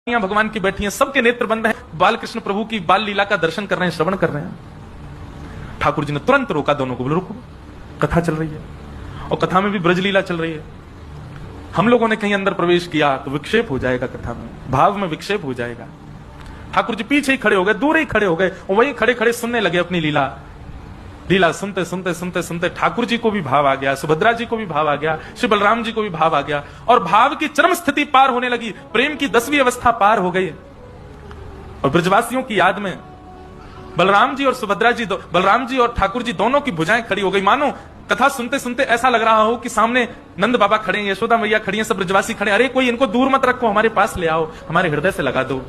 भगवान की बैठी हैं, सबके नेत्र बंद हैं, बाल कृष्ण प्रभु की बाल लीला का दर्शन कर रहे हैं, श्रवण कर रहे हैं। ठाकुर जी ने तुरंत रोका दोनों को, बोले रुको, कथा चल रही है और कथा में भी ब्रजलीला चल रही है। हम लोगों ने कहीं अंदर प्रवेश किया तो विक्षेप हो जाएगा, कथा में भाव में विक्षेप हो जाएगा। ठाकुर जी पीछे ही खड़े हो गए, दूर ही खड़े हो गए और वही खड़े खड़े सुनने लगे अपनी लीला। लीला सुनते सुनते सुनते सुनते ठाकुर जी को भी भाव आ गया, सुभद्रा जी को भी भाव आ गया, श्री बलराम जी को भी भाव आ गया और भाव की चरम स्थिति पार होने लगी। प्रेम की 10वीं अवस्था पार हो गई और ब्रजवासियों की याद में बलराम जी और सुभद्रा जी, बलराम जी और ठाकुर जी दोनों की भुजाएं खड़ी हो गई। मानो कथा सुनते सुनते ऐसा लग रहा हो कि सामने नंद बाबा खड़े हैं, यशोदा मैया खड़ी हैं, सब ब्रजवासी खड़े, अरे कोई इनको दूर मत रखो, हमारे पास ले आओ, हमारे हृदय से लगा दो।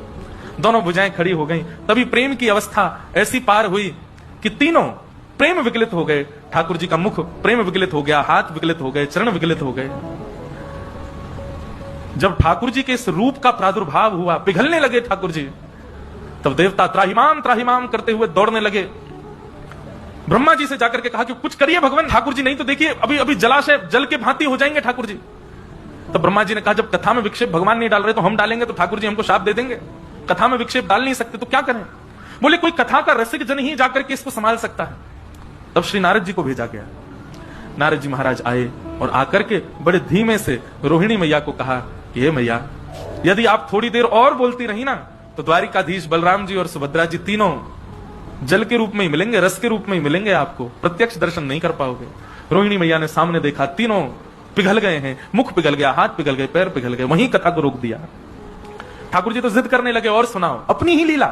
दोनों भुजाएं खड़ी हो गई। तभी प्रेम की अवस्था ऐसी पार हुई कि तीनों प्रेम विकलित हो गए। ठाकुर जी का मुख प्रेम विकलित हो गया, हाथ विकलित हो गए, चरण विकलित हो गए। जब ठाकुर जी के इस रूप का प्रादुर्भाव हुआ, पिघलने लगे ठाकुर जी, तब देवता त्राहिमाम त्राहिमाम करते हुए दौड़ने लगे। ब्रह्मा जी से जाकर के कहा कि कुछ करिए भगवान, ठाकुर जी नहीं तो देखिए अभी अभी जलाशय जल के भांति हो जाएंगे ठाकुर जी। तब ब्रह्मा जी ने कहा जब कथा में विक्षेप भगवान नहीं डाल रहे तो हम डालेंगे तो ठाकुर जी हमको शाप दे देंगे। कथा में विक्षेप डाल नहीं सकते तो क्या करें? बोले कोई कथा का रसिक जन ही जाकर के इसको संभाल सकता है। तब श्री नारद जी को भेजा गया। नारद जी महाराज आए और आकर के बड़े धीमे से रोहिणी मैया को कहा कि हे मैया, यदि आप थोड़ी देर और बोलती रही ना तो द्वारिकाधीश बलराम जी और सुभद्रा जी तीनों जल के रूप में ही मिलेंगे, रस के रूप में ही मिलेंगे, आपको प्रत्यक्ष दर्शन नहीं कर पाओगे। रोहिणी मैया ने सामने देखा, तीनों पिघल गए हैं, मुख पिघल गया, हाथ पिघल गए, पैर पिघल गए, वहीं कथा को रोक दिया। ठाकुर जी तो जिद करने लगे और सुनाओ अपनी ही लीला,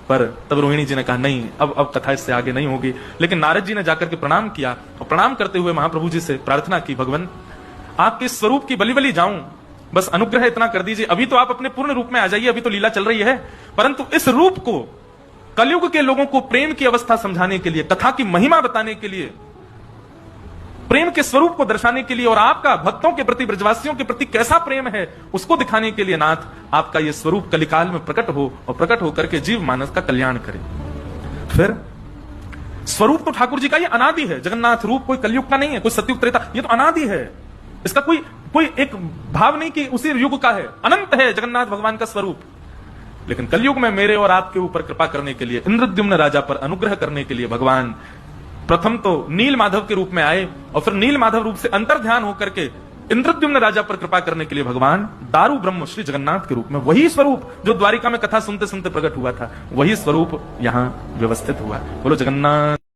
पर तब रोहिणी जी ने कहा नहीं, अब कथा इससे आगे नहीं होगी। लेकिन नारद जी ने जाकर के प्रणाम किया और प्रणाम करते हुए महाप्रभु जी से प्रार्थना की, भगवान आपके स्वरूप की बलि बलि जाऊं, बस अनुग्रह इतना कर दीजिए। अभी तो आप अपने पूर्ण रूप में आ जाइए, अभी तो लीला चल रही है, परंतु इस रूप को कलयुग के लोगों को प्रेम की अवस्था समझाने के लिए, कथा की महिमा बताने के लिए, प्रेम के स्वरूप को दर्शाने के लिए और आपका भक्तों के प्रति, ब्रजवासियों के प्रति कैसा प्रेम है उसको दिखाने के लिए नाथ आपका यह स्वरूप कलिकाल में प्रकट हो और प्रकट होकर के जीव मानस का कल्याण करे। फिर स्वरूप तो ठाकुर जी का ये अनादि है, जगन्नाथ रूप कोई कलयुग का नहीं है, कोई सतयुग त्रेता, ये तो अनादि है। इसका कोई एक भाव नहीं कि उसी युग का है, अनंत है जगन्नाथ भगवान का स्वरूप। लेकिन कलयुग में मेरे और आपके ऊपर कृपा करने के लिए, इंद्रद्युम्न राजा पर अनुग्रह करने के लिए भगवान प्रथम तो नील माधव के रूप में आए और फिर नील माधव रूप से अंतर ध्यान होकर के इंद्रद्युम्न राजा पर कृपा करने के लिए भगवान दारू ब्रह्म श्री जगन्नाथ के रूप में, वही स्वरूप जो द्वारिका में कथा सुनते सुनते प्रकट हुआ था, वही स्वरूप यहां व्यवस्थित हुआ। बोलो जगन्नाथ।